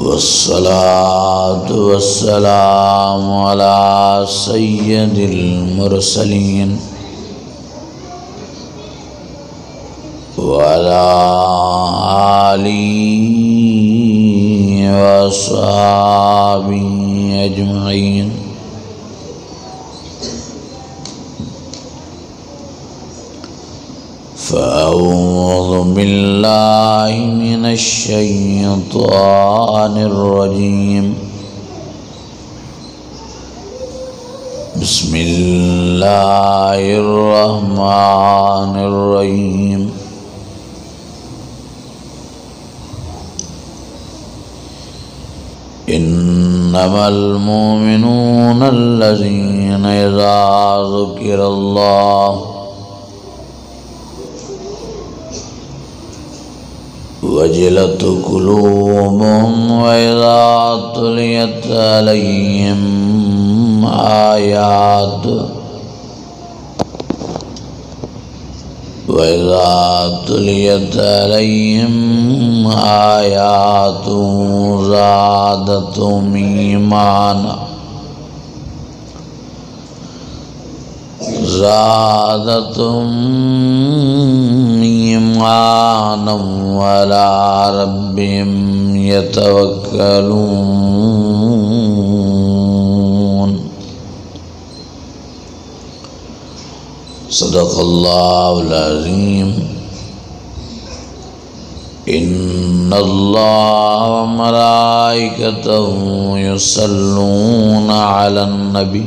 वस्सलातु वस्सलामु अला सय्यदिल मुरसलीन व अला आलिहि व अस्हाबिहि अजमईन। फ़अऊज़ु बिल्लाहि मिनश शैतानिर रजीम। बिस्मिल्लाहिर रहमानिर रहीम। इन्नमल मुमिनूना अल्लज़ीना इज़ा ज़ुकिरल्लाहु वजिलत कुलूबुहुम व इज़ा तुलियत अलैहिम आयातुहु व इज़ा तुलियत अलैहिम आयातुहु ज़ादतहुम ईमाना व अला रब्बिहिम यतवक्कलून। सदक़ल्लाहुल अज़ीम। इन्नल्लाह व मलाइकतहु युसल्लूना अलन नबी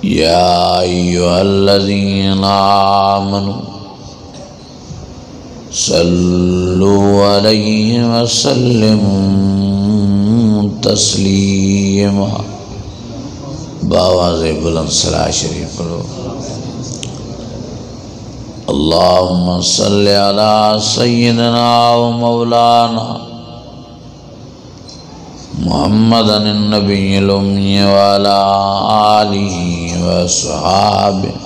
या अय्युहल्लज़ीना आमनू सल्लु अलैहि व सल्लिमू तस्लीमा। बावाज़े बुलंद सलाह शरीफ पढ़ो। अल्लाहुम्मा सल्लि अला सय्यिदिना व मौलाना मुहम्मदन नबिय्यिल उम्मी व अला आलिहि व अस्हाबिहि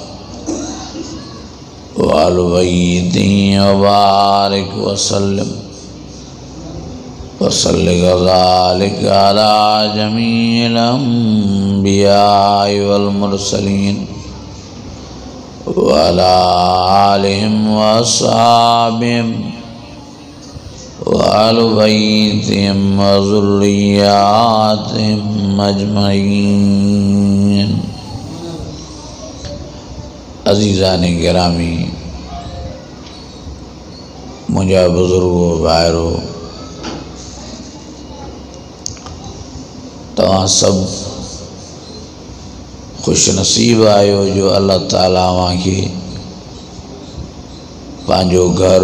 व अहलि बैतिहि व बारिक व सल्लिम व सल्लि कज़ालिका अला जमीइल अंबियाइ वल मुरसलीन व अला आलिहिम व अस्हाबिहिम व अहलि बैतिहिम व ज़ुर्रिय्यातिहिम अजमईन। अज़ीज़ाने गिरामी, मुझा बुजुर्गो भाइरो, तव्हां सब खुश नसीब आयो जो अल्लाह ताला अव्हांखे पंहिंजो घर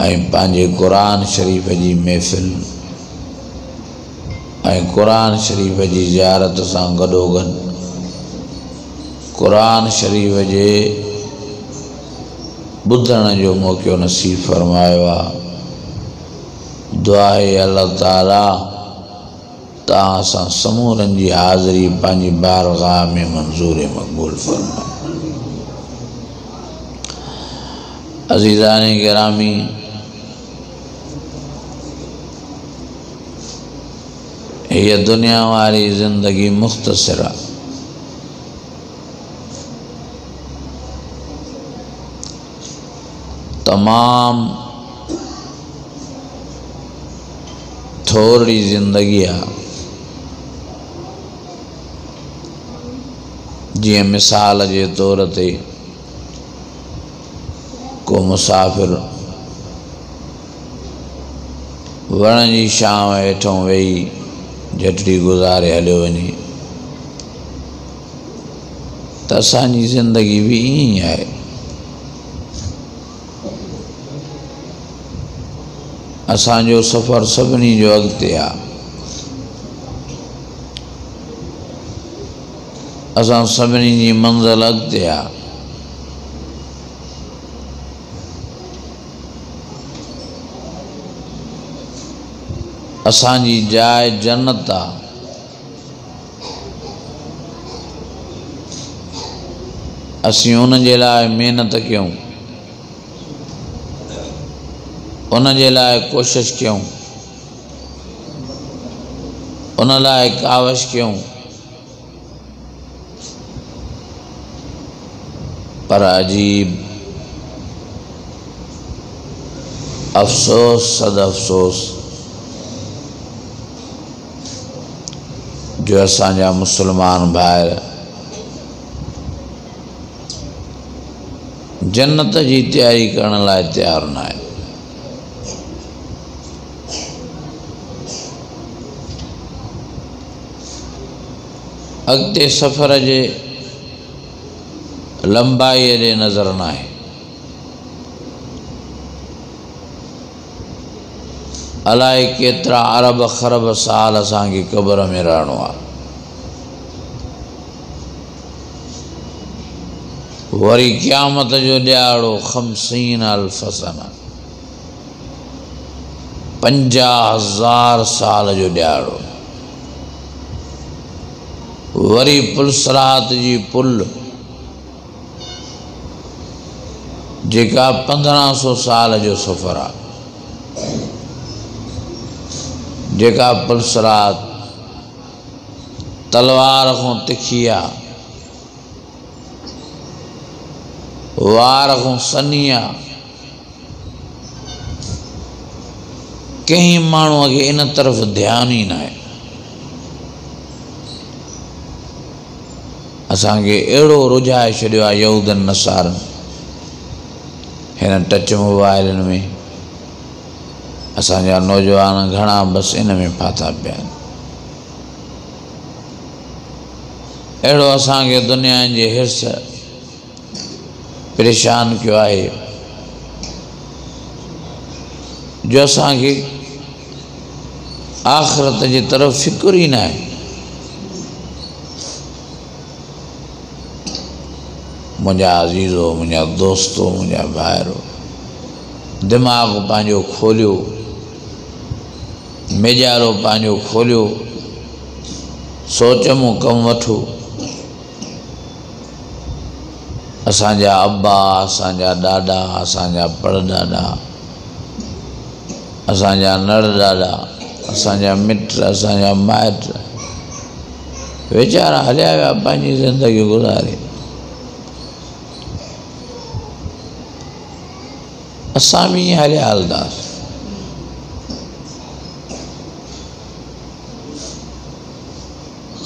ऐं पंहिंजे क़ुरान शरीफ़ जी महफ़िल ऐं क़ुरान शरीफ़ जी ज़ियारत सां गॾोगॾु क़ुरान शरीफ़ जे ॿुधण जो मौक़ो नसीब फरमायो आहे। दुआ आहे अल्लाह ताला तव्हां सां समूरनि जी हाज़िरी पंहिंजी बारगाह में मंज़ूर मक़बूल फरमाए। अज़ीज़ाने गिरामी, ये दुनिया वाली ज़िंदगी मुख़्तसर आहे। तमाम थोड़ी ज़िंदगी आहे। जीअं मिसाल जे तौर ते को मुसाफ़िर वण जी छांव हेठों वेही झटड़ी गुज़ारे हलियो वञे त असांजी ज़िंदगी भी ईअं ई आहे। असांजो सफ़र सभिनी जो अॻिते आहे। असां सभिनी जी मंज़िल अॻिते आहे। असांजी जाइ जन्नत आहे। असीं उन जे लाइ महिनत कयूं। उन जे लाइ कोशिश कयूं, उन लाइ कावश कयूं, पर अजीब अफ़सोस सद अफ़सोस जो असांजा मुसलमान भाइर जन्नत जी तैयारी करण लाइ तैयार न आहे। अॻिते सफ़र जे लंबाईअ ॾे नज़र न आहे। अलाए केतिरा अरब ख़रब साल असांखे क़ब्र में रहणो आहे। वरी क़यामत जो ॾियारो 50 अल्फ़ सना, 50,000 साल जो ॾियारो। वरी पुलसरात जी पुल जेका 1500 साल जो सफ़र आहे, जेका पुलसरात तलवार खां तिखी आहे, वार खां सनी आहे। कंहिं माण्हूअ खे इन तरफ़ ध्यानु ई न आहे। असांखे अहिड़ो रुझाए छॾियो आहे यहूदनि नसारनि हिन टच मोबाइलनि में। असांजा नौजवान घणा बसि इन में फाथा पिया आहिनि। अहिड़ो असांखे दुनिया जे हिर्स परेशान कयो आहे जो असांखे आख़िरत जी तरफ़ फ़िक्र ई न आहे। मुंहिंजा अज़ीज़ो, मुंहिंजा दोस्तो, मुंहिंजा भाइरो, दिमाग़ पंहिंजो खोलियो, मेजारो पंहिंजो खोलियो, सोच मूं कमु वठो। असांजा अब्बा, असांजा ॾाॾा, असांजा परॾाॾा, असांजा नड़ ॾाॾा, असांजा मिट, असांजा माइट वीचारा हलिया विया पंहिंजी ज़िंदगी गुज़ारे। असां बि ईअं हलिया हलंदासीं।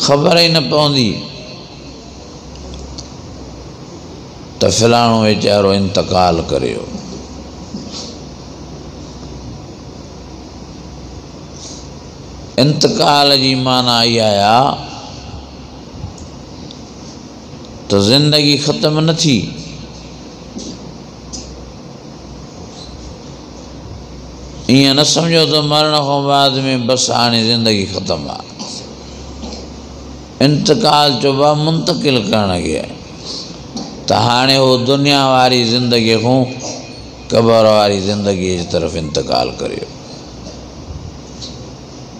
ख़बर ई न पवंदी त फ़लाणो वीचारो इंतकाल करे वियो। इंतकाल जी माना इहा आहे त ज़िंदगी ख़त्म न थी, ईअं न सम्झो त मरण खां बाद में बसि हाणे ज़िंदगी ख़त्म आहे। इंतकाल चइबो आहे मुंतक़िल करण खे आहे त हाणे उहो दुनिया वारी ज़िंदगीअ खां क़ब्र वारी ज़िंदगीअ जी तरफ़ इंतकाल करे।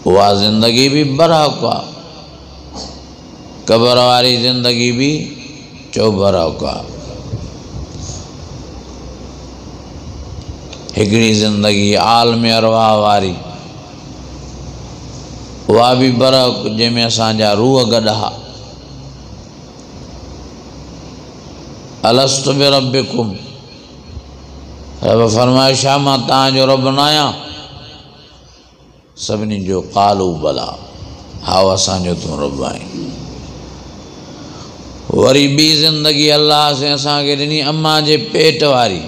उहा ज़िंदगी बि बरहक़ आहे, क़ब्र वारी ज़िंदगी बि चौबरहक़ आहे। हिकिड़ी ज़िंदगी आलम अरवाह वारी, उहा बि बरहक़, जंहिंमें असांजा रूह गॾा। अलस्तु बिरब्बिकुम, रब फरमाए छा मां तव्हांजो रब न आहियां? सभिनी जो क़ालू बला, हाउ असांजो तूं रब आहीं। वरी ॿी ज़िंदगी अल्लाह से असांखे ॾिनी अम्मा जे पेट वारी,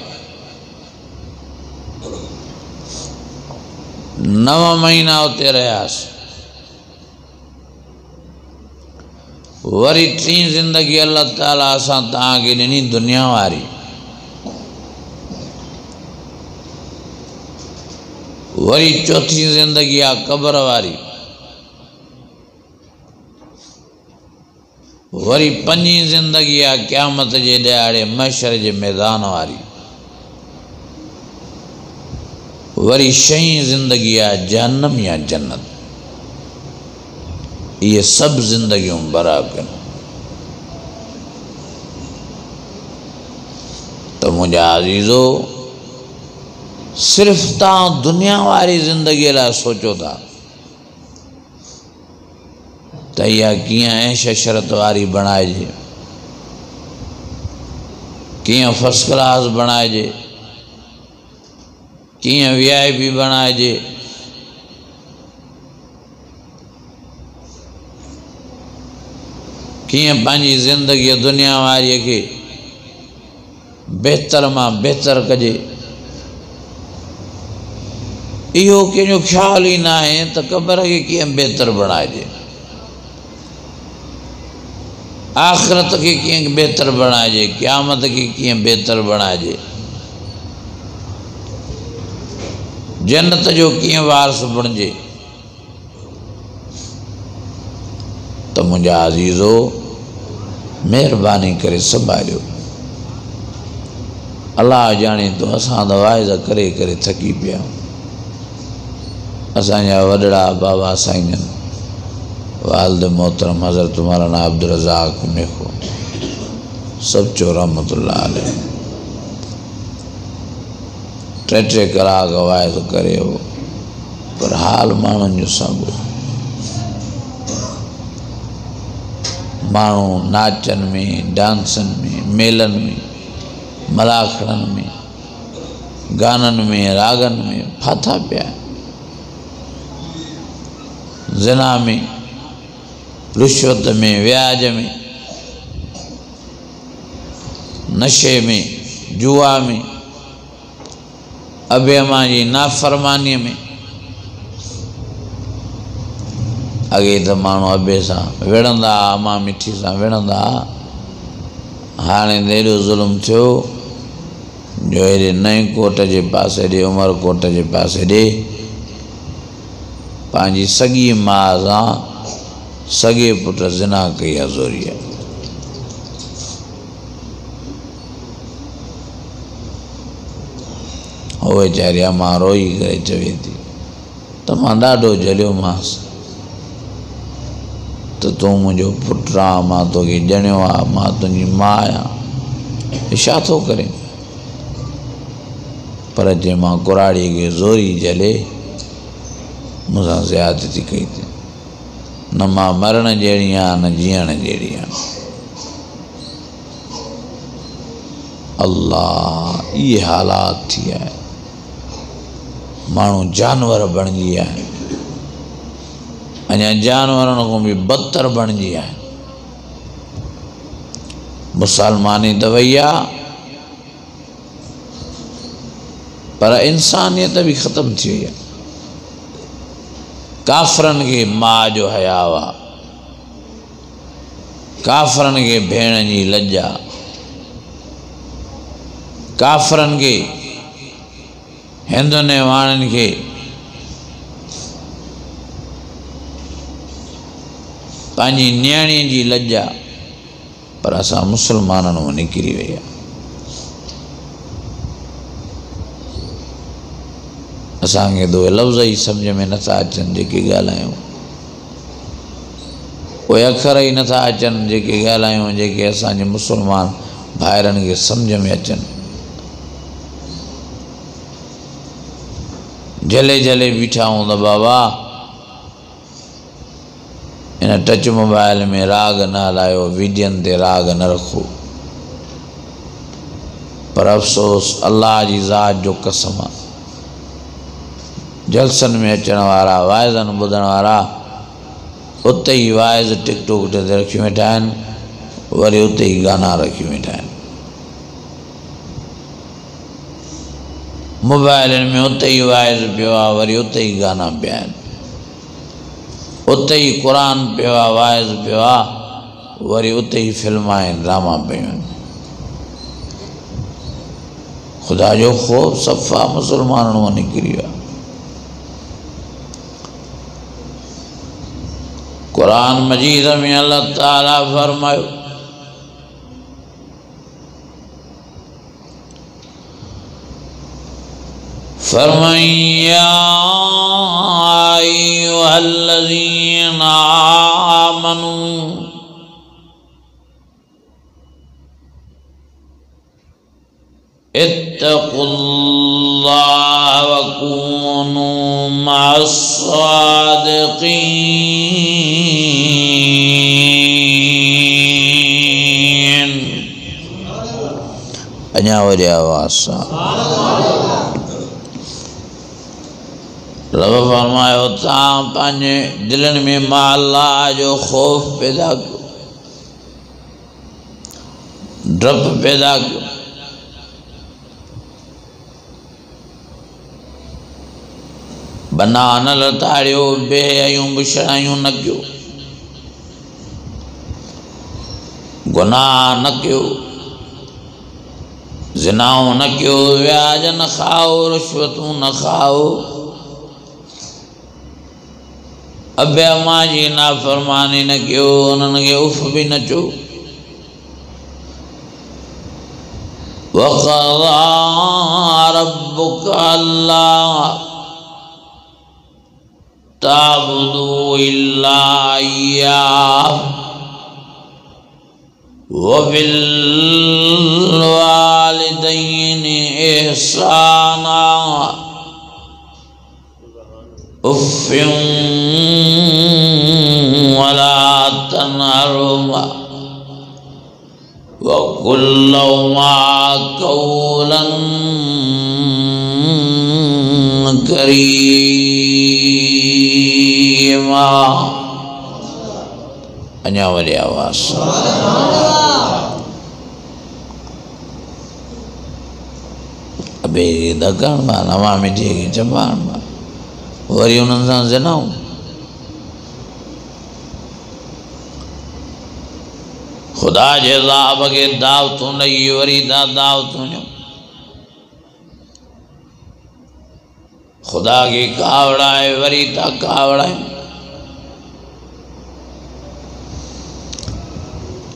9 महीना उते रहियासीं। वरी टी ज़िंदगी अल्लाह ताला असां तव्हांखे ॾिनी दुनिया वारी। वरी चौथी ज़िंदगी आहे क़ब्र वारी। वरी पंजी ज़िंदगी आहे क़यामत जे ॾियारे महशर जे मैदान वारी। वरी छहीं ज़िंदगी आहे जहन्नम या जन्नत। ये सब ज़िंदगियूं बराबर। तो मुंहिंजा अज़ीज़ो, सिर्फ ता दुनिया वारी जिंदगी ला सोचो था त इहा कीअं ऐश शरत वारी बणाइजे, कीअं फर्स्ट क्लास बणाइजे, कीअं VIP बणाइजे। कीअं पंहिंजी ज़िंदगी दुनिया वारी के बेहतर मां बेहतर कजे, इहो कंहिंजो ख्याल ही ना है तो ख़बर के कीअं बेहतर बणाइजे, आखिरत के कीअं बेहतर बणाइजे, क़यामत के कीअं बेहतर बणाइजे, जन्नत जो कीअं वारस बणिजे। तो मुंहिंजा अज़ीज़ो महिरबानी करे संभालियो। अल्लाह जाने तो असां त वाइज़ करे करे थकी पिया। असांजा वॾड़ा बाबा साईं वालिद मोहतरम हज़रत मौलाना अब्दुल रज़ाक मेखो सब चो रहमतुल्लाह अलैह टे कलाक वाइज़ करे हो, पर हाल माण्हुनि जो साॻियो। माण्हू नाचन में, डांसन में, मेलन में, मलाखड़न में, गानन में, रागन में फाथा पिया। ज़िना में, रिश्वत में, व्याज में, नशे में, जुआ में, अबेमा जी नाफरमानी में। अगे तो माण्हू अबे सां विढ़ंदा, अमा मिठी सां विढ़ंदा, हाणे एॾो ज़ुल्म थियो जो हेॾे नई कोट जे पासे ॾे, उमरकोट जे पासे ॾे पंहिंजी सॻी माउ सां सॻे पुट ज़िना कई आहे ज़ोरीअ। हो वीचारी अमा रोई करे चवे थी त मां ॾाढो जलियोमांसि त तूं मुंहिंजो पुटु आहे, मां तोखे ॼणियो आहे, मां तुंहिंजी माउ आहियां, छा थो करे? पर जे मां कुराड़ीअ खे ज़ोरी जले मूंसां ज़्यादती कई थी। न मां मरण जहिड़ी आहियां, न जीअण जहिड़ी आहियां। अल्लाह, इहे हालात थी आहे। माण्हू जानवर बणिजी आहे, अञा जानवरनि खां बि बदतर बणिजी आहे। मुसलमानी त वई आहे, पर इंसानियत भी ख़त्म थी वई आहे। काफ़रनि खे माउ जो हया आहे, काफ़रनि खे भेण जी लज आहे, काफ़रनि खे हिंदुनि ऐं वाणनि खे पंहिंजी न्याणीअ जी लज आहे, पर असां मुसलमाननि मां निकिरी वई आहे। असांखे तो लफ़्ज़ ही समझ में नथा अचनि जेके ॻाल्हायूं, उहे अखर ही नथा अचनि जेके ॻाल्हायूं, जेके असांजे मुसलमान भाइरनि खे समझ में अचनि। जले जले बीठा हूं त बाबा इन टच मोबाइल में राग न हलायो, वीडियन ते राग न रखो। पर अफ़सोस अल्लाह जी ज़ात जो कसम आहे, जलसन में अचण वारा, वाइज़नि ॿुधण वारा उते ही वाइज़ टिकटॉक ते रखी वेठा आहिनि, वरी उते ही गाना रखी वेठा आहिनि। मोबाइलनि में उते ही वाइज़ पियो आहे, वरी उते ही गाना पिया आहिनि। उते ही क़ुरान पियो आहे, वाइज़ पियो आहे, वरी उते ही फिल्म आहिनि, ड्रामा पियूं आहिनि। ख़ुदा जो ख़ौफ़ सफ़ा मुसलमाननि मां निकिरी वियो आहे। कुरान मजीद में अल्लाह ताला फरमायो, या अय्युहल्लज़ीना आमनू इत्तक़ुल्लाह वकूनू मस्सादिकीन। अञा वरी आवाज़ सां रब फरमायो तव्हां पंहिंजे दिलनि में मां अल्लाह जो ख़ौफ़ पैदा कयो, डप पैदा कयो। बना न लताड़ियो, बेहयायूं बुछड़ायूं न कयो, गुनाह न कयो, ज़िनाऊं न कयो, व्याज न खाओ, रिश्वतूं न खाओ, अबे अम्मा जी नाफरमानी न कयो, उन्हनि खे उफ़ बि न चओ। वक़ज़ा रब्बुक अल्ला ताबुदू इल्ला इय्याह व बिल वालिदैनि इहसाना उफ़्फ़िन वला तनहरुमा वक़ुल लहुमा क़ौलन करीमा। अञा वरी आवाज़ अबे दगण मां नवा मिठी खे चंबाण मां वरी उन्हनि सां ज़िनाऊं। खुदा जे अज़ाब खे दावतूं ॾेई वरी था दावतूं ॾियूं। खुदा खे कावड़ाए वरी था कावड़ायूं।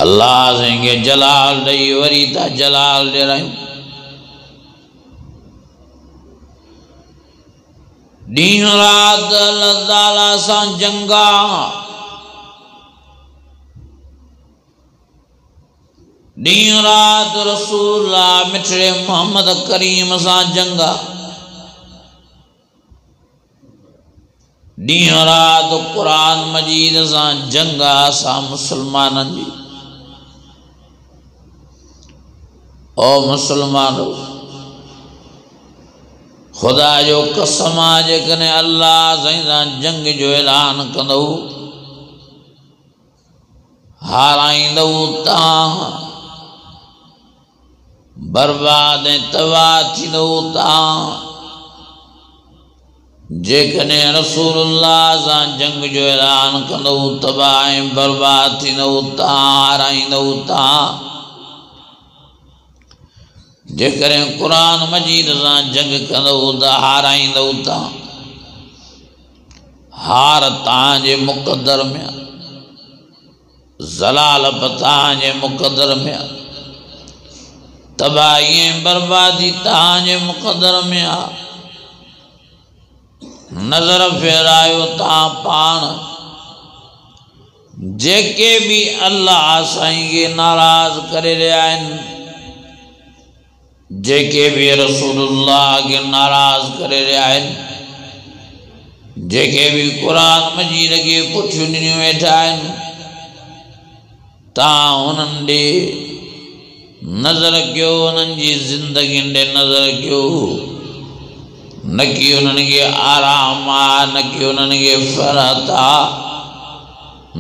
अल्लाह खे जलाल ॾेई वरी था जलाल ॾियारायूं। ॾींहुं राति अल्लाह ताला सां जंगा, ॾींहुं राति रसूलुल्लाह मिठड़े मोहम्मद करीम सां जंगा, ॾींहुं राति क़ुरान मजीद सां जंगा असां मुसलमाननि जी। ओ मुसलमानो, खुदा जो कसम आहे जेकॾहिं अल्लाह सां जंग जो ऐलान कंदो, हाराईंदो तव्हां, बर्बाद ऐं तबाह थींदो तव्हां। जेकॾहिं रसूलुल्लाह सां जंग जो ऐलान कंदो, तबाह ऐं बर्बाद थींदो तव्हां, हाराईंदो तव्हां। जेकॾहिं क़ुरान मजीद सां जंग कंदो त हाराईंदो तव्हां। हार तव्हांजे मुक़दर में आहे, ज़लालत तव्हांजे मुक़दर में आहे, तबाही ऐं बर्बादी तव्हांजे मुक़दर में आहे। नज़र फेरायो तव्हां पाण। जेके बि अल्लाह साईं खे नाराज़ करे रहिया आहिनि, जेके भी रसूलुल्लाह के नाराज़ करे रहिया आहिनि, जेके भी क़ुरान मजीद के पुठियूं ॾिनियूं वेठा आहिनि, तव्हां उन्हनि ॾे नज़र कयो, उन्हनि जी ज़िंदगियुनि ॾे नज़र कयो। न कि उन्हनि खे आराम आहे, न कि उन्हनि खे फ़रहत आहे,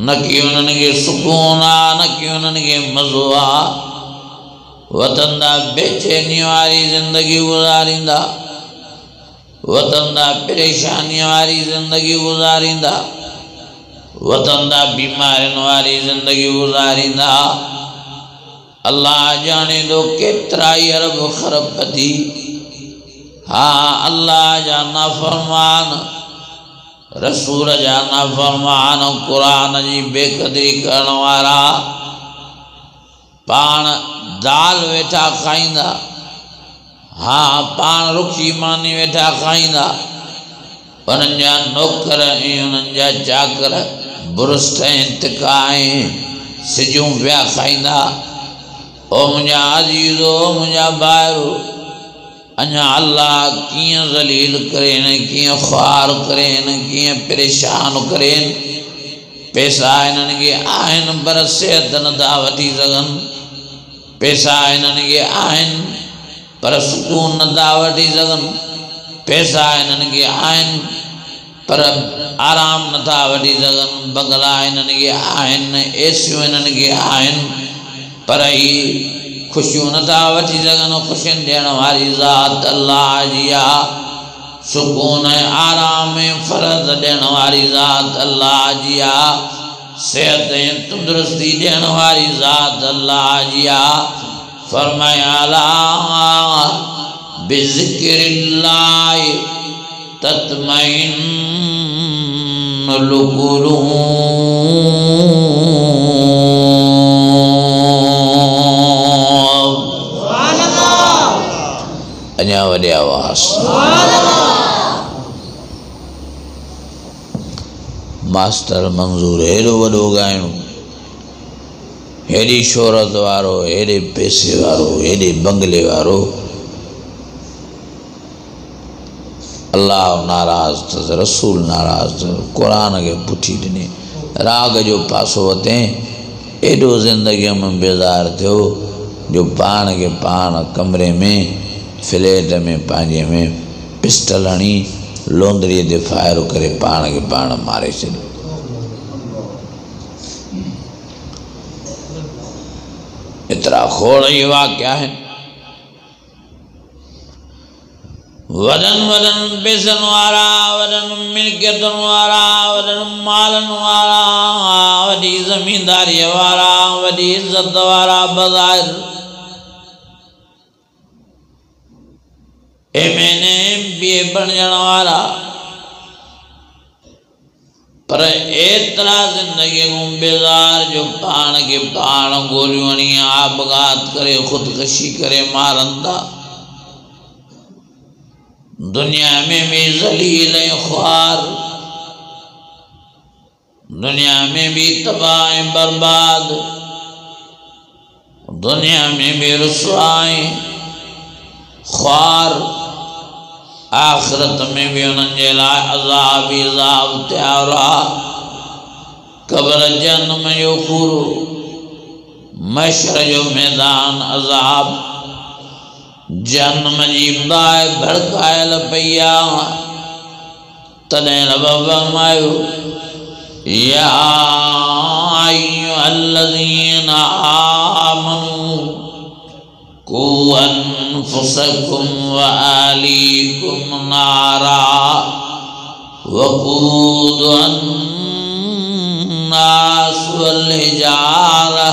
न कि उन्हनि खे सुकून आहे, न कि उन्हनि खे मज़ो आहे। वतन दा बेचैनी वारी ज़िंदगी गुज़ारींदा, वतन दा परेशानी वारी ज़िंदगी गुज़ारींदा, वतन दा बीमारियुनि वारी ज़िंदगी गुज़ारींदा। अल्लाह जाने दो केतिरा ई अरब खरबपति, हाँ अल्लाह जा नाफरमान, रसूल जा नाफरमान, क़ुरान जी बेक़दरी करण वारा, पाण दाल वेठा खाईंदा, हाँ पाण रुखी मानी वेठा खाईंदा, उन्हनि जा नौकर ऐं उन्हनि जा चाकर बुरुस्त ऐं तिका ऐं सिजूं पिया खाईंदा। ओ मुंहिंजा अज़ीज़ो, मुंहिंजा भाइरो, अञा अल्लाह किए ज़लील करेन, किए ख्वार करेन, किए परेशान करेन। पैसा इन्हनि खे आहिनि पर सेहत नथा वठी सघनि, पैसा इन्हनि खे आहिनि पर सुकून नथा वठी सघनि, पैसा इन्हनि खे आहिनि पर आराम नथा वठी सघनि, बंगला इन्हनि खे आहिनि, एसियूं इन्हनि खे आहिनि पर ही ख़ुशियूं नथा वठी सघनि। ख़ुशियुनि ॾियण वारी ज़ात अल्लाह जी आहे, सुकून ऐं आराम ऐं फ़र्ज़ ॾियण वारी ज़ात अल्लाह जी आहे, सेहत ऐं तंदुरुस्ती ॾियण वारी ज़ात अल्लाह जी आहे। फरमाया अला बिज़िक्रिल्लाहि तत्मइन्नुल क़ुलूब। अञा वॾे आवाज़ मास्टर मंज़ूर हेॾो वॾो ॻाइणो, हेॾी शोहरत वारो, हेॾे पैसे वारो, हेॾे बंगले वारो, अल्लाह नाराज़ अथसि, रसूल नाराज़, क़ुरान खे पुठी ॾिनी, राग जो पासो वरितईं, एॾो ज़िंदगीअ में बेज़ार थियो जो पाण खे पाण कमरे में फ्लैट में पंहिंजे में पिस्टल हणी लोंदड़ीअ ते फायर करे पाण खे पाण मारे छॾियो। एतिरा खोड़ इहे वाक़िया आहिनि। वॾनि वॾनि पैसनि वारा, वॾनि मिल्कियतुनि वारा, वॾनि मालनि वारा, वॾी ज़मींदारीअ वारा, वॾी इज़त वारा, बज़ाहिर MA बणजण वारा, पर एतिरा ज़िंदगी में बेज़ार जो पाण खे पाण गोलियूं हणी आबगात करे ख़ुदकशी करे मारनि था। दुनिया में भी ज़लील ऐं ख्वार, दुनिया में भी तबाह ऐं बर्बाद, दुनिया में भी रुसवा ऐं ख्वार, आखिरत में भी उन्हनि जे लाइ अज़ाब ई अज़ाब तयारु आहे। क़ब्र जहन्नम जो खूरो, महशर जो मैदान अज़ाब, जहन्नम जी बाहि भड़कायल पई आहे। तॾहिं रब फरमायो या अय्युहल्लज़ीना आमनू कू अनफुसकुम व अहलीकुम नारा वक़ूदुहा अन्नास वल हिजारा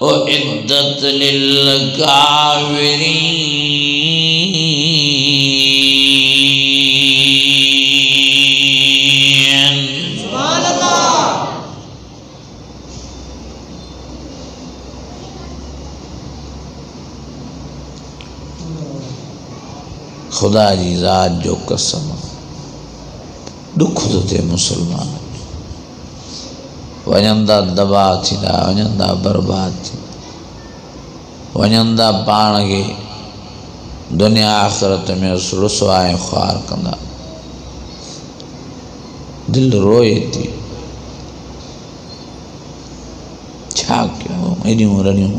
उइद्दत लिल काफिरीन। खुदा जी ज़ात जो कसम, दुख तो थे मुसलमान, वञंदा दबा थींदा, वञंदा बर्बाद थींदा, वञंदा पाण खे दुनिया आख़िरत में रुसवा ऐं ख्वार कंदा। दिल रोए थी, छा कयूं, हेॾियूं रड़ियूं,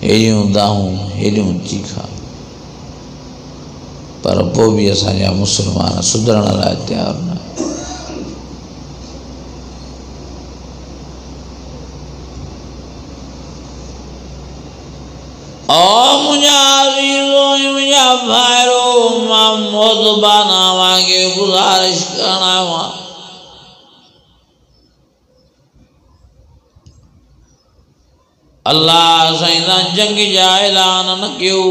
हेॾियूं दाहूं, हेॾियूं चीखा, पर पोइ बि असांजा मुसलमान सुधरण लाइ तयारु न। ओ मुंहिंजा अज़ीज़ो, मुंहिंजा भाइरो, मां मोज़बाना वांगे गुज़ारिश करणु आयो आहियां, अल्लाह साईं सां जंग जा ऐलान न कयो।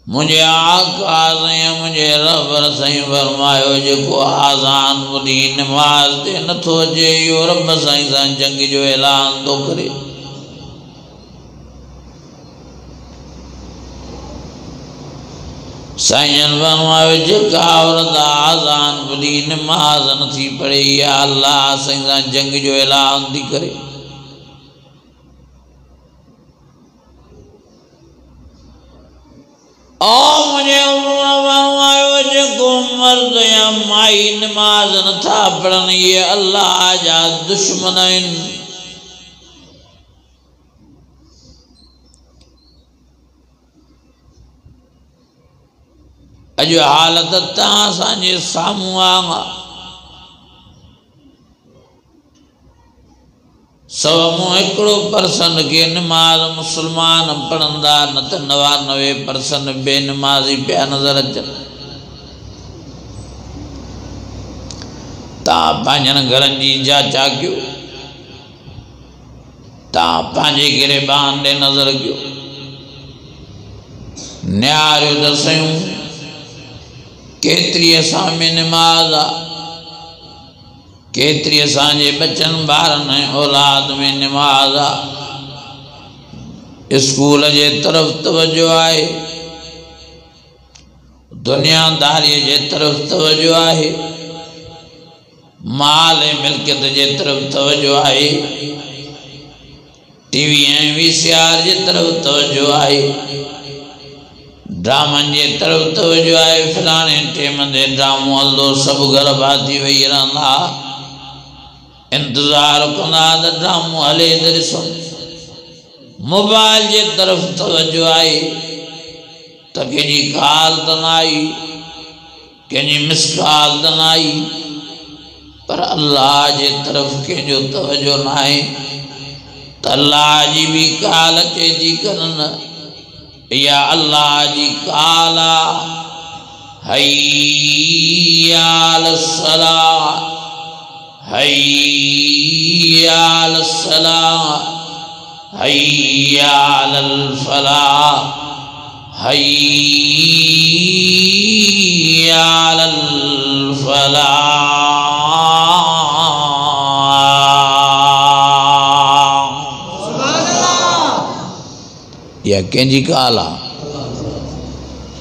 मुझे आका साईं, मुझे रब साईं फरमायो जेको आज़ान ॿुधी नमाज़ ते नथो अचे, इहो रब साईं सां जंग जो ऐलान थो करे। साईं फरमायो जेका औरत आज़ान ॿुधी नमाज़ नथी पढ़े, इहा अल्लाह साईं सां जंग जो ऐलान थी करे। ओ मुझे जेको मर्द या माई नमाज नथा पढ़न ये अल्लाह जा दुश्मन आहिनि। अॼु हालत तव्हां असांजे साम्हूं आहे। सौ मूं 1% के नमाज मुसलमान पढ़ंदा न त 99% बेनमाज़ी पिया नज़र अचनि। तव्हां पंहिंजनि घरनि जी जाचा कयो, तव्हां पंहिंजे गिरेबान ॾे नज़र कयो, निहारियो त सयूं केतिरी असां में नमाज़ आहे, केतिरी असांजे बचनि ॿारनि ऐं औलाद में नमाज़ आहे। स्कूल जे तरफ़ तवज्जो आहे, दुनियादारीअ जे तरफ़ तवज्जो आहे, माल ऐं मिल्कियत जे तरफ़ तवज्जो आहे, टीवी ऐं VCR जे तरफ़ तवज्जो आहे, ड्रामनि जे तरफ़ तवज्जो आहे। फलाणे टेम ते ड्रामो हलंदो, सभु घर भाती वेही रहंदा, इंतज़ार कंदा त ड्रामो हले त ॾिसो। मोबाइल जे तरफ़ तवज्जो आहे त कंहिंजी कॉल त न आई, कंहिंजी मिस कॉल त न आई, पर अल्लाह जे तरफ़ कंहिंजो तवज्जो न आहे त अल्लाह जी बि कॉल अचे थी करनि। या अल्लाह जी कॉल हय्या अलस्सलाह, हय्या अलस्सलाह, हय्या अलल फलाह, हय्या अलल फलाह। या कंहिंजी कॉल आहे?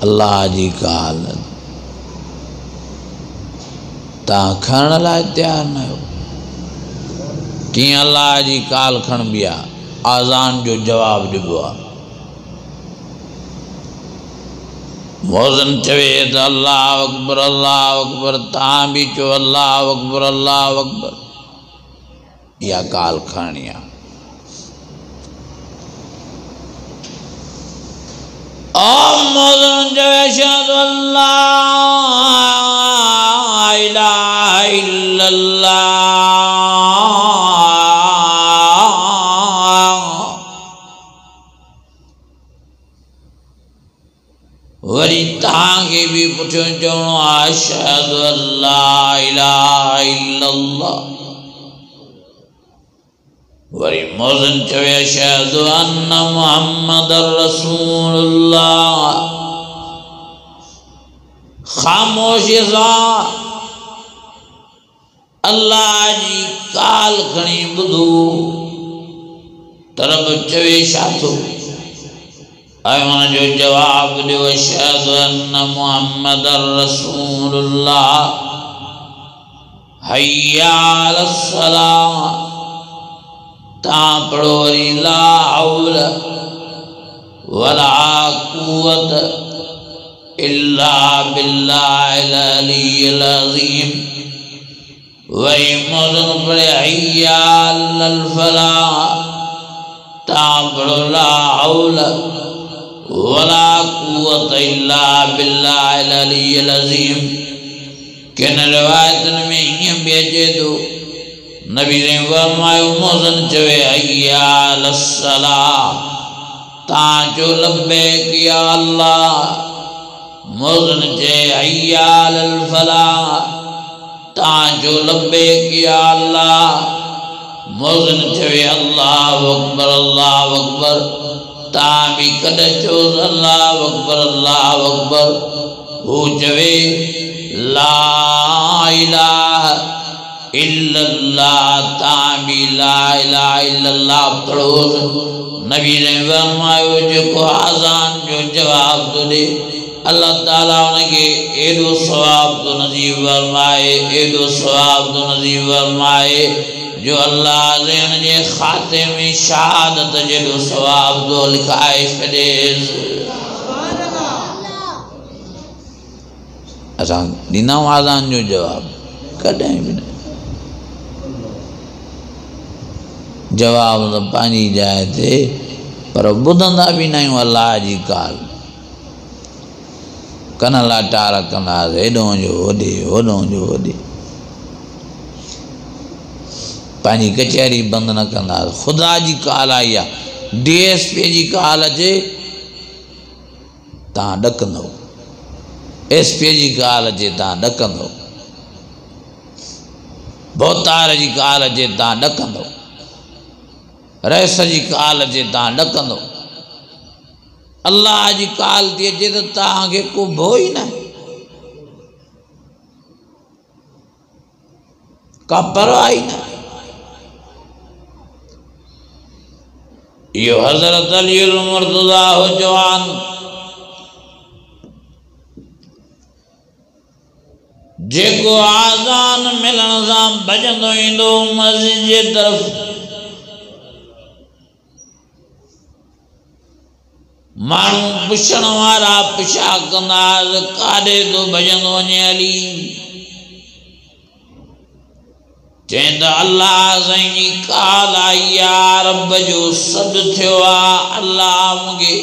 अल्लाह जी कॉल। तव्हां खणण लाइ तयारु न आहियो। कीअं अल्लाह जी कॉल खणबी आहे? आज़ान जो जवाबु ॾिबो आहे। मौज़न चवे त अल्लाह अकबर, अल्लाह अकबर, तव्हां बि चओ अल्लाह अकबर, अल्लाह अकबर। इहा कॉल खणणी आहे। मौज़न चवे अशहदु अल्ला इलाहा इल्लल्लाह। वरी तव्हांखे बि पुठियों चवणो आहे अशहदु अल्ला इलाहा इल्लल्लाह। वरी मौज़न चवे अशहदु अन्न मुहम्मदर रसूलुल्लाह। ख़ामोशी सां अल्लाह जी कॉल खणी ॿुधो। तरब चवे छा थो? ऐं हुनजो जवाबु ॾियो अशहदु अन्न मुहम्मदर रसूलुल्लाह, हय्या अलस्सलाह। तव्हां पढ़ो वरी ला हौल वला कुव्वत इल्ला बिल्लाहिल अलिय्यिल अज़ीम। वरी मौज़न पढ़े हय्या अलल फलाह। तव्हां पढ़ो ला हौल वला कुव्वत इल्ला बिल्लाहिल अलिय्यिल अज़ीम। किन रिवायतुनि में हीअं बि अचे थो, नबी ने फरमायो मौज़न चवे हय्या अलस्सलाह। तव्हां चओ लब्बैक या अल्लाह। मौज़न चए हय्या अलल फलाह। तव्हां चओ लब्बैक या अल्लाह। मौज़न चवे अल्लाहु अकबर, अल्लाहु अकबर। तव्हां बि कॾहिं चओ अल्लाहु अकबर, अल्लाहु अकबर। हू चवे ला इलाहा इल्लल्लाह। तव्हां बि ला इलाहा इल्लल्लाह पढ़ो। नबी ने फरमायो जेको आज़ान जो जवाबु थो ॾे अल्लाह ताला उनखे एॾो सवाबु थो नसीब फरमाए, एॾो सवाबु थो नसीब फरमाए जो अल्लाह ने उनजे खाते में शहादत जेॾो सवाबु थो लिखाए छॾेसि। असां ॾींदाऊं आज़ान जो जवाब कॾहिं बि न। जवाब त पंहिंजी जाइ ते, पर ॿुधंदा बि न आहियूं अलाह जी काल। कन लाटा रखंदासीं हेॾों जो होॾे होॾों जो होॾे, पंहिंजी कचहरी बंदि न कंदासीं। ख़ुदा जी काल आई आहे, DSP जी काल अचे तव्हां ॾकंदव, SP जी काल अचे तव्हां ॾकंदव, भोतार जी काल अचे तव्हां ॾकंदव, रईस जी काल अचे तव्हां ॾकंदव। अल्लाह जी काल थी अचे त तव्हांखे को भउ ई न, का परवाह ई न। इहो हज़रत अली मुर्तज़ा हो जवान, जेको आज़ान मिलण सां भॼंदो ईंदो मस्जिद जे तरफ़। माण्हू पुछण वारा पुछा कंदासीं काॾे थो भॼंदो वञे अली? चवंदा अल्लाह साईं जी काल आई आहे, रब जो सॾु थियो आहे। अल्लाह मूंखे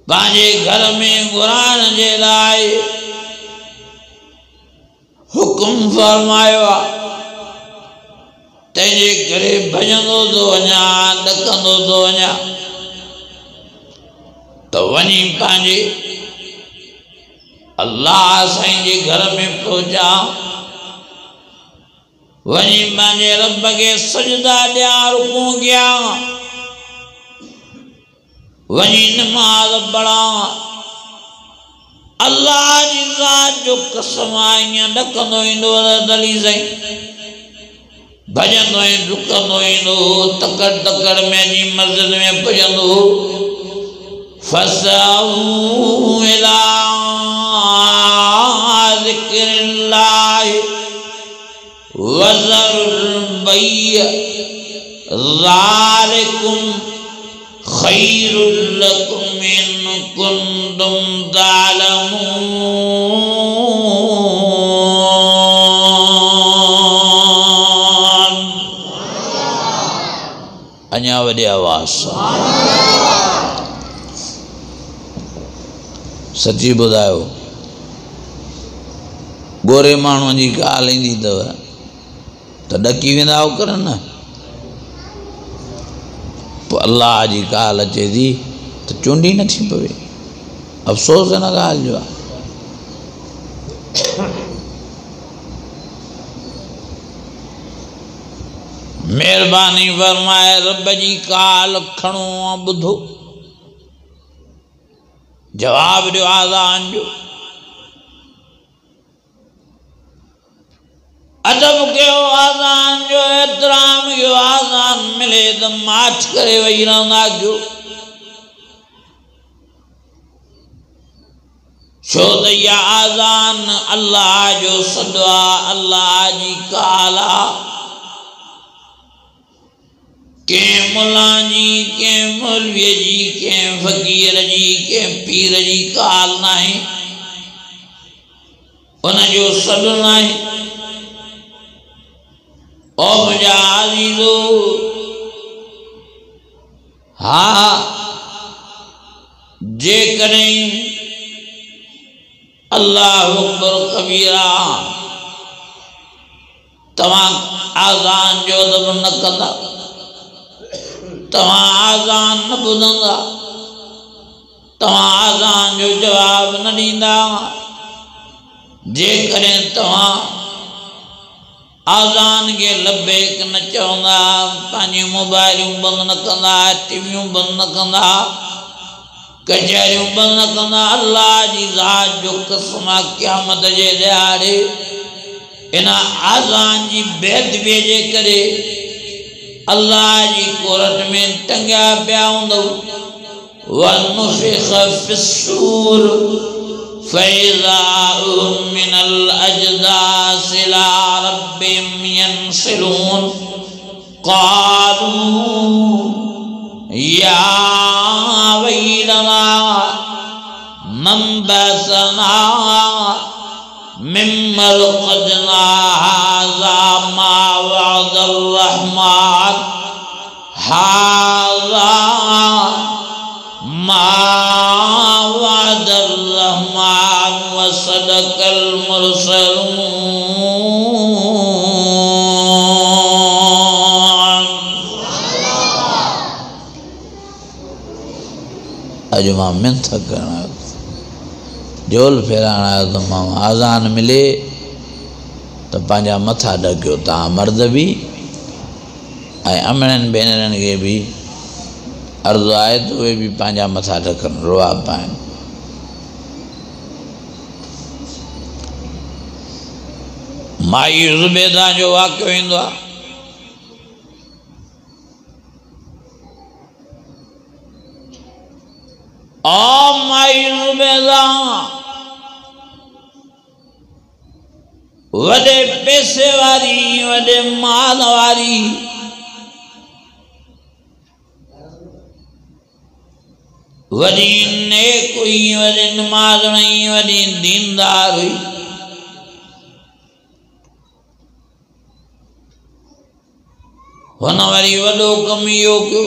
पंहिंजे घर में घुराइण जे लाइ हुकुम फरमायो आहे, तंहिंजे करे भॼंदो थो वञा, ॾकंदो थो वञा। त वञी पंहिंजे अल्लाह साईं जे घर में पहुचा, वञी पंहिंजे रब खे सजदा ॾियां, रुकू कयां, वञी नमाज़ पढ़ां। अल्लाह जी ज़ात जो कसम आहे, ईअं ॾकंदो ईंदो अली साईं, भॼंदो ऐं डुकंदो ईंदो, तकड़ तकड़ में अची मस्जिद में पुॼंदो। फसाऊ इला ज़िक्रिल्लाह वज़रुल बैअ ज़ालिकुम खैरुल लकुम इन कुंतुम तालमून। अञा वॾे आवाज़ सची ॿुधायो, गोरे माण्हूअ जी काल ईंदी अथव त ॾकी वेंदा हो कर न। पोइ अल्लाह जी काल अचे थी त चूंडी नथी पवे। अफ़सोस हिन ॻाल्हि जो आहे। महिरबानी फरमाए रब जी काल खणो ऐं ॿुधो, जवाब ॾियो आज़ान जो। अदब कयो आज़ान जो, एतिराम कयो। आज़ान मिले त माठ करे वेही रहंदा कयो, छो त इहा आज़ान अल्लाह जो सॾु आहे, अल्लाह जी काल आहे। कंहिं मुल्ला जी, कंहिं मौलवीअ जी, कंहिं फ़क़ीर जी, कंहिं पीर जी काल न आहे, उन जो सॾु न आहे। ओ मुंहिंजा अज़ीज़ो, हा जेकॾहिं अल्लाह अकबर कबीरा तव्हां आज़ान जो अदब न कंदा, तव्हां आज़ान न ॿुधंदा, तव्हां आज़ान जो जवाब न ॾींदा, जेकॾहिं तव्हां आज़ान के लबेक न चवंदा, पंहिंजी मोबाइलियूं बंदि न कंदा, टीवियूं बंदि न कंदा, कचहरियूं बंदि न कंदा, अल्लाह जी ज़ात जो कसम आहे क़यामत जे ॾियारे इन आज़ान जी बेअदबीअ जे करे अल्लाह जी कोरट में टंगिया पिया हूंदव। वनुफ़िख़ फ़िस्सूर फ़इज़ा हुम मिनल अजदास इला रब्बिहिम यंसिलून। क़ालू या वैलना मन बसना मिन मरक़दना हाज़ा मा वअदर रहमान हाज़ा मा वअदर रहमान व सदक़ल मुरसलून। अॼु मां मिंथ करण आयो, जोल फेराइण आयो त मां आज़ान मिले त पंहिंजा मथा ढकियो, तव्हां मर्द बि ऐं अमड़नि भेनरनि खे बि अर्ज़ु आहे त उहे बि पंहिंजा मथा ढकनि, रुआ पाइनि। माई ज़ुबैदा जो वाक़ियो ईंदो आहे। ओ माई ज़ुबैदा वॾे पैसे वारी, वॾे माल वारी, वॾी नेक हुई, वॾी नमाज़ण हुई, वॾी दीनदार हुई। हुन वरी वॾो कमु इहो कयो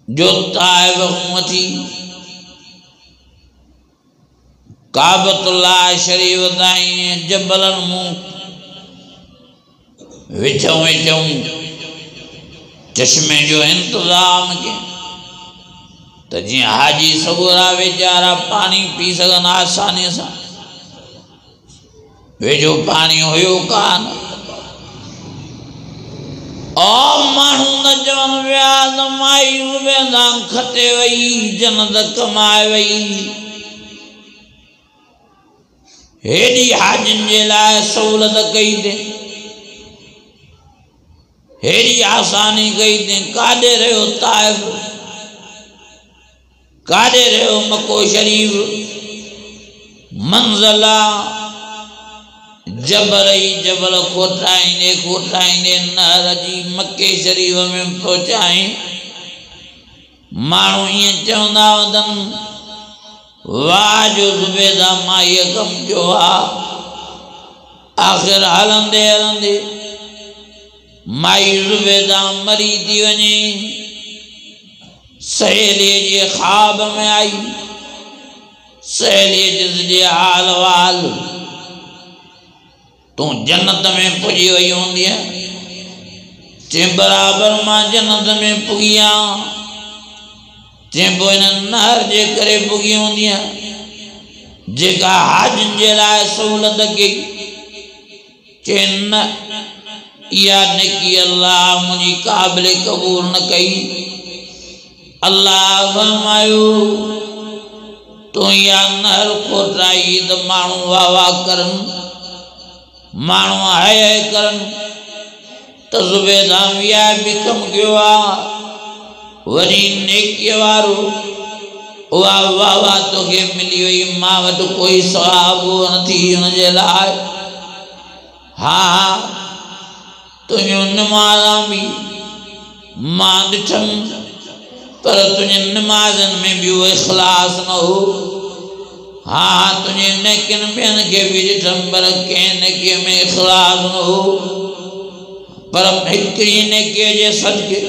जो ताइब वठी काबतुल्लाह शरीफ ताईं जबलनि मूं विचूं विचूं चश्मे जो इंतज़ाम कयो त जीअं हाजी सगोरा वीचारा पानी पी सघनि आसानी सां। वेझो पाणी हुयो कान। ओ माण्हू न चवनि पिया त माई ज़ुबैदा खटे वई, जन्नत कमाए वई। हेॾी हाजियुनि जे लाइ सहूलियत कई अथई, हेॾी आसानी कई अथई। काॾे रहियो ताइफ़, काॾे रहियो मको शरीफ, मंज़िल जबल ई जबल खोटाईंदे खोटाईंदे नहर जी मके शरीफ में पहुचाई। माण्हू ईअं चवंदा वञनि वाह जो ज़ुबैदा माईअ कमु कयो आहे। आख़िर हलंदे हलंदे माई ज़ुबैदा मरी थी वञे, सहेलीअ जे ख़्वाब में आई। सहेलीअ जिसजे हाल वाल तूं जन्नत में पुॼी वई हूंदी, चई बराबरि मां जन्नत में पुॻी आहियां। चई पोइ हिन नहर जे करे पुॻी हूंदी जेका हाजियुनि जे लाइ सहूलियत कई। चई न, इहा नेकी अल्लाह मुंहिंजी क़ाबिल क़बूल न कई। अल्लाह फरमायो तूं इहा नहर खोटाई त माण्हू वाह वाह करनि, माण्हू हाय हाय करनि त ज़ुबैदा इहा बि कमु कयो आहे। वरी नेकीअ वारो उहा वाह वाह तोखे मिली वई, मां वटि कोई सवाबु न थी हुनजे लाइ। हा तुंहिंजूं नमाज़ां बि मां ॾिठमि, पर तुंहिंजे नमाज़नि में बि उहो इख़्लास न हो। हा तुंहिंजे नेकियुनि ॿियनि खे बि ॾिठमि, पर कंहिं नेकीअ में इख़्लास न हो। पर हिकिड़ी नेकीअ जे सदके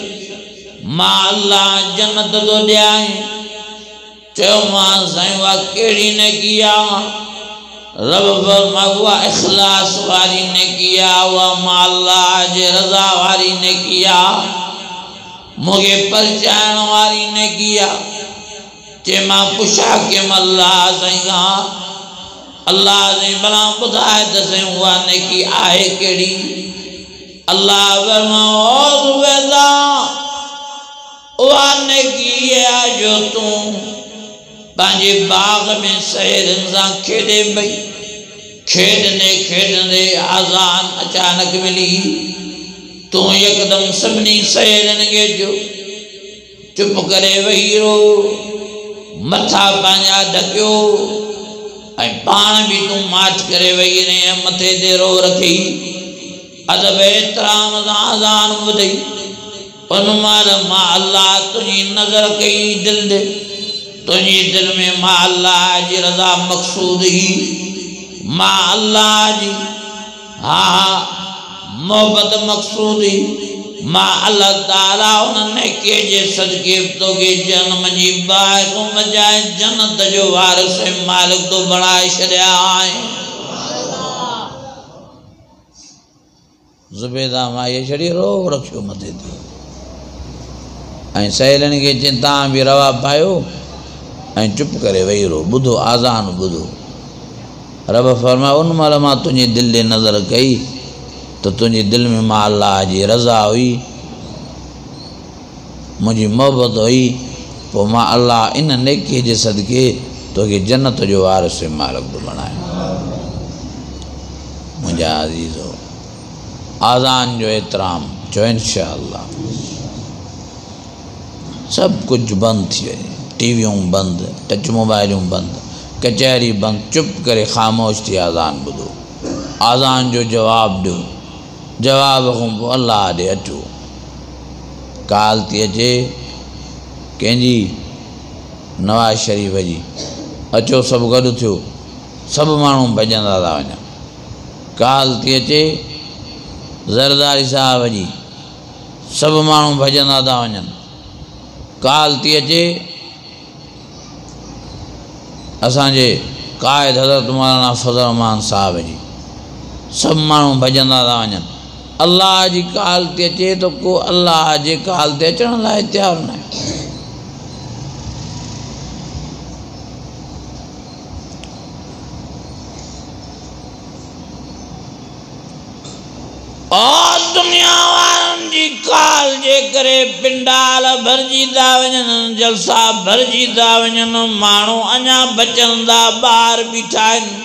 मां अल्लाह जन्नत थो ॾियां। चयोमांसि साईं उहा कहिड़ी नेकी आहे? रब फरमायो उहा इख़्लास वारी नेकी आहे, उहा मां अल्लाह जे रज़ा वारी नेकी आहे, मूंखे परचाइण वारी नेकी आहे। चई मां पुछा कंहिं अल्लाह साईं खां, अल्लाह साईं भला ॿुधाए त साईं उहा नेकी आहे कहिड़ी? अल्लाह फरमायो ओ ज़ुबैदा उहा नेकी आहे जो तूं पंहिंजे बाग़ में सहेलियुनि सां खेॾे पई। खेॾंदे खेॾंदे आज़ान अचानक मिली, तूं यकदमि सभिनी सहेलियुनि खे चुप करे वेही रहो, मथा पंहिंजा ढकियो ऐं पाण बि तूं माठ करे वेही रहे, मथे ते रो रखी अदब एतिराम सां आज़ान ॿुधई। उन महिल मां अल्लाह तुंहिंजी नज़र कई दिलि ॾे, तुझी दिल में मां अल्लाह जी रज़ा मक़सूद ही, मां अल्लाह जी हाँ मोहब्बत मक़सूद ही, मां अल्लाह ताला उन्होंने के जे सदके तो के जन्म जी बाय को बजाए जन्नत जो वारिस मालिक तो बनाए छड़िया है। ज़ुबैदा मां ये छड़ी रो रखियो मथे ते ऐं सहेलियुनि खे चई तव्हां बि रवा पायो ऐं चुप करे वेही रहो, ॿुधो आज़ान ॿुधो। रब फरमायो उन महिल मां तुंहिंजी दिलि ॾे नज़र कई तो तुझी दिल में मां अल्लाह जी रज़ा हुई, मुझी मोहब्बत हुई, तो मां अल्लाह इन नेकी जे सदके तो के जन्नत जो वारिस मालिक तो बनाए। मुझा अज़ीज़ो आज़ान जो एहतराम जो इंशाअल्लाह सब कुछ बंद थी वही, टीवियों बंद, टच मोबाइलों बंद, कचहरी बंद, चुप करे खामोश थी आज़ान ॿुधो। आज़ान जो जवाब दो, जवाब को अल्लाह दे अचो। काल थी अचे कंहिंजी नवाज़ शरीफ़ जी, अचो सब गॾु थियो, सब माण्हू भॼंदा था वञनि। काल थी अचे ज़रदारी साहब जी, सब माण्हू भॼंदा था वञनि। काल थी अचे असांजे क़ाइद हज़रत मौलाना फज़ल रहमान साहब जी, सब माण्हू भॼंदा था वञनि। अल्लाह जी काल थी अचे तो को अल्लाह जे काल ते अचण लाइ तयारु न आहे। और दुनिया वारनि जी काल जे करे पिंडाल भरजी था वञनि, जलसा भरजी था वञनि, माण्हू अञा बचनि था, ॿार बीठा आहिनि,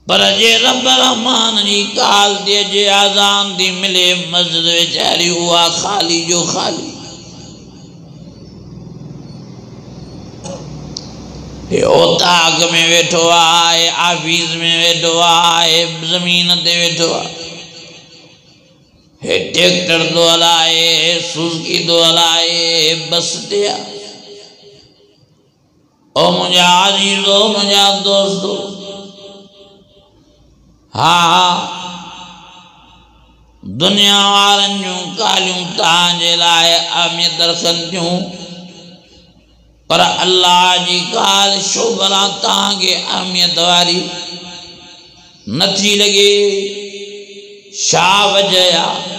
पर जे रब रहमान जी काल ते जे आज़ान थी मिले मस्जिद वेचारी उहा खाली जो खाली। हे ओताग में वेठो आहे, आफिस में वेठो आहे, ज़मीन ते वेठो आहे, हे ट्रैक्टर तो हलाए, सुज़ुकी तो हलाए, बस ते आहे। ओ मुंहिंजा अज़ीज़ो मुंहिंजा दोस्तो, हाँ दुनिया वारनि जूं ॻाल्हियूं तव्हांजे लाइ अहमियत रखनि थियूं, पर अल्लाह जी ॻाल्हि छो भला तव्हांखे अहमियत वारी नथी लॻे? छा वजह आहे?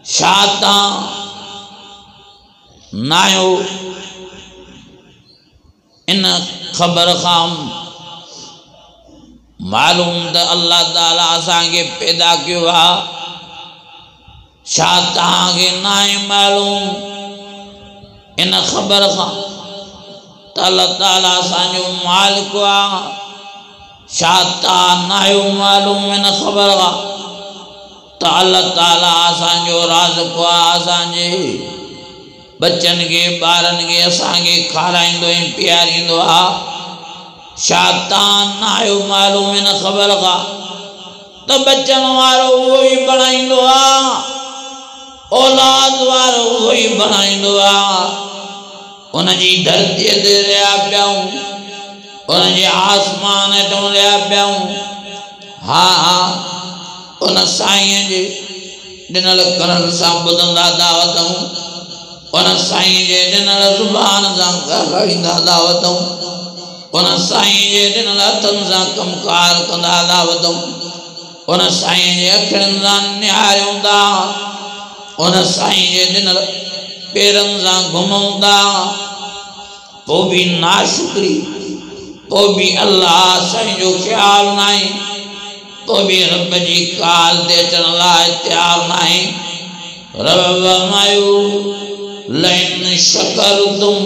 छा तव्हां न आहियो इन ख़बर खां मालूम त अल्लाह ताला असांखे पैदा कयो आहे? छा तव्हांखे न आहे मालूम इन ख़बर खां त अल्लाह ताला असांजो मालिक आहे? छा तव्हां न आहियो मालूम इन ख़बर खां त अल्लाह ताला असांजो राज़िक़ आहे? असांजे बच्चनि खे ॿारनि खे असांखे खाराईंदो ऐं पीआरींदो आहे। छा तव्हां न आहियो मालूम इन ख़बर खां त बच्चनि वारो उहो ई बणाईंदो आहे, औलाद वारो उहो ई बणाईंदो आहे। उनजी धरतीअ ते रहिया पियाऊं, उनजे आसमान हेठों रहिया पियाऊं, हा उन साईं जे ॾिनल करण सां ॿुधंदा दावतूं, उन साईं जे ॾिनल ज़ुबान सां ॻाल्हाईंदा दावतूं, उन साईं जे ॾिनल हथनि सां कमकार कंदा दावतूं, उन साईं जे अखियुनि सां निहारियूं था, उन साईं जे ॾिनल पेरनि सां घुमूं था, पोइ बि नाशुक्री, पोइ बि अल्लाह साईं जो ख़्यालु न आहे, पोइ बि रब जी काल ते अचण लाइ तयारु न आहे। रब फरमायो लइन शकरतुम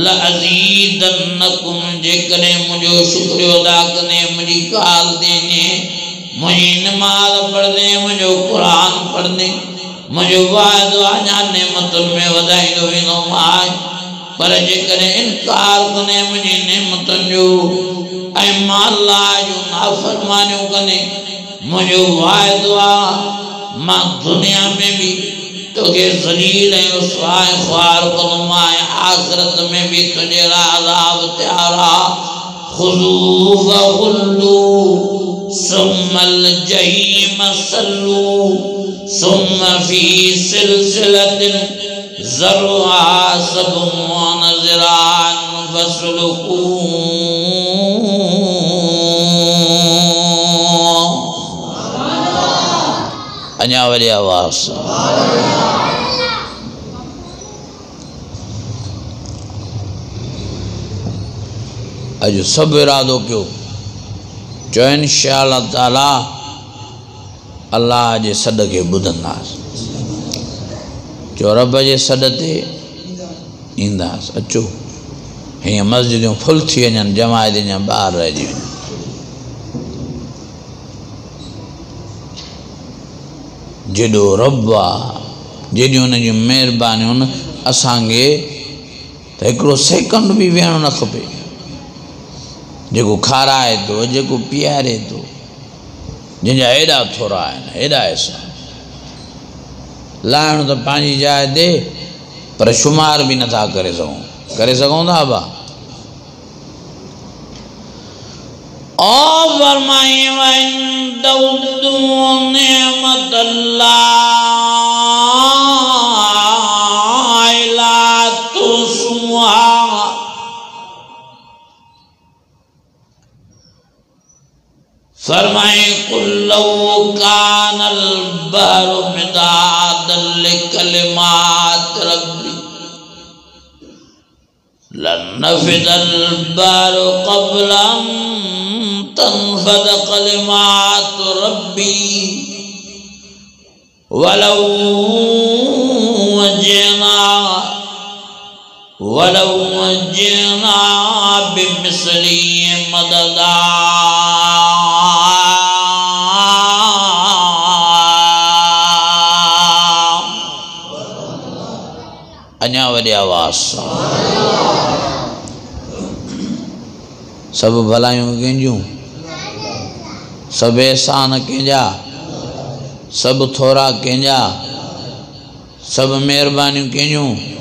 लअज़ीदन्नकुम, जेकॾहिं मुंहिंजो शुक्रियो अदा कंदे, मुंहिंजी काल देने, मुंहिंजी नमाज़ पढ़ंदे, मुंहिंजो क़ुरान पढ़ंदे, मुंहिंजो वाइदो अञा नेमतुनि में वधाईंदो वेंदो आहे। पर जेकॾहिं इनकार कंदे मुंहिंजी नेमतुनि जो ऐं मां अल्लाह जूं नाफ़रमानियूं कंदे, मुंहिंजो वाइदो आहे मां दुनिया में बि तुझे जलील रुसवाए ख्वार कलमाए आखिरत में भी तुझे अज़ाब त्यारा खुज़ू वग़ुल्लू सुम्मल जहीम सल्लू सुम्म फी सिलसिलतिन ज़रुआ सबउन ज़िराअन फस्लुकू अञा वरी आवाज़ अज सब इरादो क्यों जो इंशाअल्लाह ताला अल्लाह जे सॾ खे ॿुधंदासीं जो रब जे सॾ ते ईंदासीं अचो हीअं मस्जिदूं फुल थी वञनि जमायत जा ॿार रहिजी वञनि जेॾो रब आहे जेॾियूं उन जूं महिरबानियूं असांखे त हिकिड़ो सेकंड बि वेहणो न खपे जेको खाराए थो जेको पीआरे थो जंहिंजा हेॾा थोरा आहिनि हेॾा ऐसा लाहिणो त पंहिंजी जाइ ते पर शुमार बि नथा करे सघूं था बा ओ फरमाए वन दउदू नेमतल्लाह ला तुसुहा फरमाए कुल्लू कानल बहरु मिदादल लिकलिमात रब्बी लनफिदल बहरु क़ब्ल अन तनफद कलिमात रब्बी वलौ वजना बिमिस्ली मददा अञा वरी आवाज़ सब भलायूं कंहिंजूं सब एहसान कंहिंजा सब थोरा कंहिंजा सब महिरबानियूं कंहिंजूं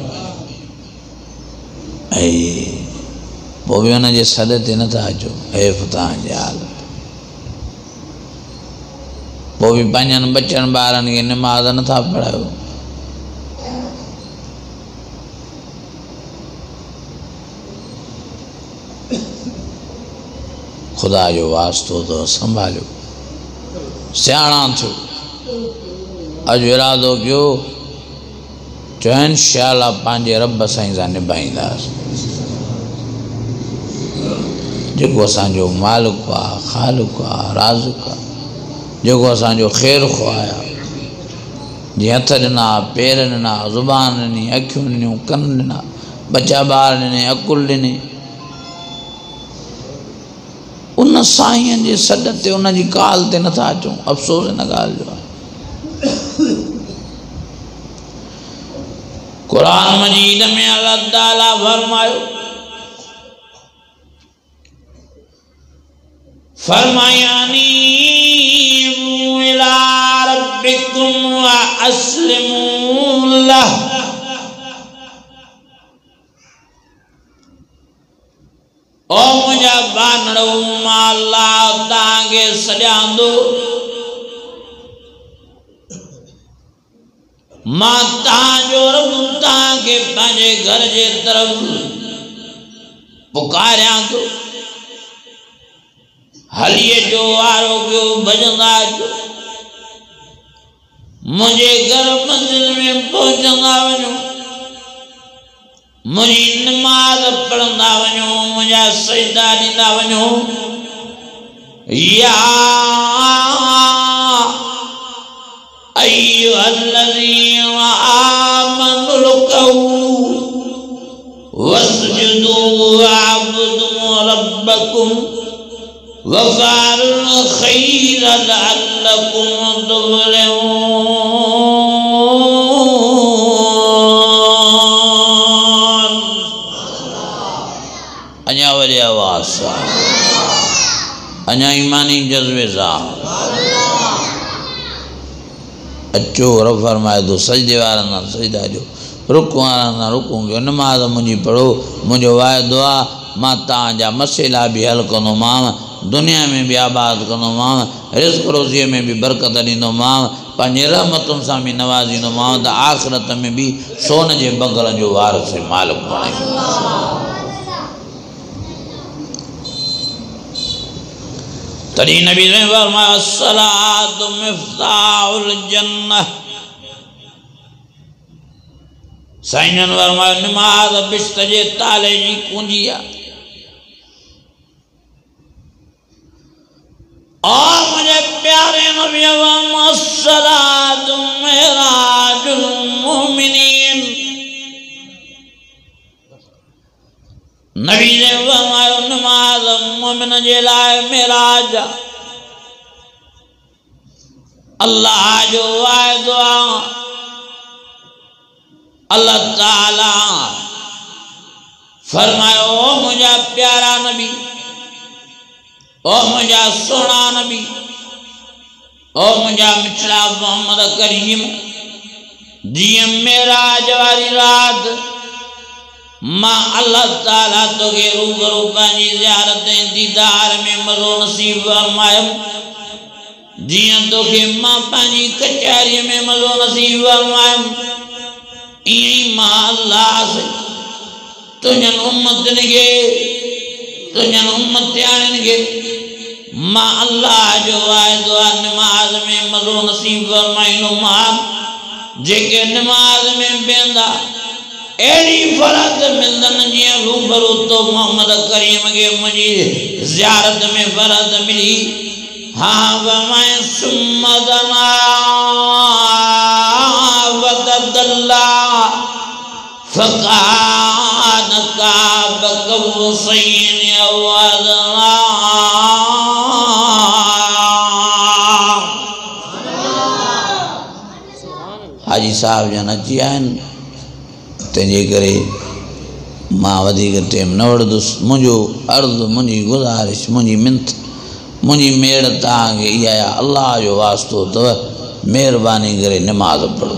पोइ बि हुन जे सॾ ते नथा अचो हेफ़ तव्हांजे हाल पोइ बि पंहिंजनि बचनि ॿारनि खे निमाज़ नथा पढ़ायो खुदा जो वास्तो तो संभालियो सियाणा थियो अज इरादो कयो जो इंशाअल्लाह पंहिंजे रब साईं सां निभाईंदासीं जेको असांजो मालिक आहे ख़ालिक आहे राज़िक आहे जेको असांजो ख़ैर ख़्वाह आहे जीअं हथ ॾिना पेर ॾिना ज़ुबान ॾिनी अखियूं ॾिनियूं कन ॾिना बचा ॿार ॾिने अकुल ॾिनी उन साईं जे सॾ ते उन जी काल ते नथा अचूं अफ़सोस इन ॻाल्हि जो आहे क़ुरान मजीद में अल्लाह ताला फरमायो फरमायानी इला रब्बिकुम व अस्लिमू लह ओ मुझा बानड़ो माला तांगे सजांदो मां तांजो रब तांगे पंहिंजे घर जे तरफ पुकारियां थो हलिए जो वारो पियो भजंदा जो मुझे घर मंजिल में पहुंचंदा वञो मुझी नमाज पढ़ंदा वञो मुझा सजदा ॾींदा वञो या अय्युहल्लज़ीन आमनु रुकऊ वस्जुदू वअब्दू रब्बकुम वफ़अलुल खैर लअल्लकुम तुफ़्लिहून अञा वरी आवाज़ अञा ईमानी जज्बे सां अचो रब फरमाए तो सजदे वारनि सां सजदा ॾियो, रुकू वारनि सां रुकू कयो, नमाज़ मुंहिंजी पढ़ो। मुंहिंजो वाइदो आहे मां तव्हांजा मसइला बि हल कंदोमांव, दुनिया में भी आबाद कंदोमांव, रिज़्क़ रोज़ीअ में भी बरकत ॾींदोमांव, पंहिंजी रहमतुनि सां भी नवाज़ींदोमांव, त आख़िरत में भी सोन जे बगल जो वारिस मालिक बणाईंदोमांव। तॾहिं नबी ने फरमाया सलातु मिफ्ताहुल जन्नह। साईं जन फरमाया नमाज़ बिश्त जे ताले जी कुंजी आहे। और मुझे प्यारे नबी सलातु मेराजुल मोमिनीन। नबी ने फरमाया नमाज मोमिन जे लाइ मेराज। अल्लाह जो वाइदो आहे, अल्लाह ताला फरमायो मुंहिंजा प्यारा नबी, ओ मुंहिंजा सोना नबी, ओ मुंहिंजा मिठड़ा मोहम्मद करीम, जीअं मेराज वारी रात मां अल्लाह ताला तोखे रूबरू पंहिंजी ज़ियारत ऐं दीदार में मज़ो नसीब फरमायो, जीअं तोखे मां पंहिंजी कचहरीअ में मज़ो नसीब फरमायो, ईअं ई मां अल्लाह से तुंहिंजनि उम्मतनि खे, तुंहिंजनि उम्मतियाणियुनि खे मां अल्लाह जो वाइदो आहे नमाज़ में मज़ो नसीब फरमाईंदोमांव। जेके नमाज़ में वेंदा अहिड़ी फरत मिलंदनि जीअं रूबरू तो मोहम्मद करीम खे मुंहिंजी ज़ियारत में फरत मिली। हाँ फरमाए सुम्मा दना वतदल्ला फकान काब कौसैन औ अदना। हाजी साहब जन अची आया आहिनि, तंहिंजे करे मां वधीक टाइम न वठंदुसि। मुंहिंजो अर्ज़ु, मुंहिंजी गुज़ारिश, मुंहिंजी मिंत, मुंहिंजी मेड़ तव्हांखे इहा आहे, अल्लाह जो वास्तो अथव, महिरबानी करे नमाज़ पढ़ो।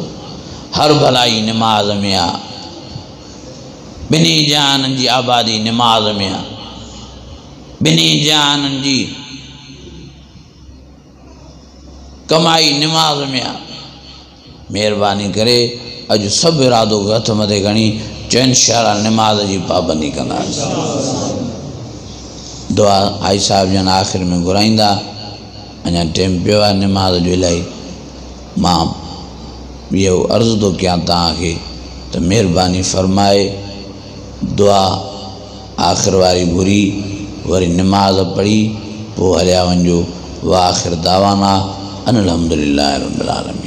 हर भलाई नमाज़ में आहे, ॿिन्ही जहाननि जी आबादी नमाज़ में आहे, ॿिन्ही जहाननि जी कमाई नमाज़ में आहे। महिरबानी करे अॼु सभु इरादो हथ मथे खणी चओ इंशाअल्लाह नमाज़ जी पाबंदी कंदासीं। दुआ आई साहब जन आख़िर में घुराईंदा, अञा टाइम पियो आहे नमाज़ जो इलाही। मां इहो अर्ज़ु थो कयां तव्हांखे त महिरबानी फरमाए दुआ आख़िर वारी घुरी, वरी नमाज़ पढ़ी पोइ हलिया वञिजो। व आख़िर दावाना अनिल हम्दुलिल्लाहि रब्बिल आलमीन।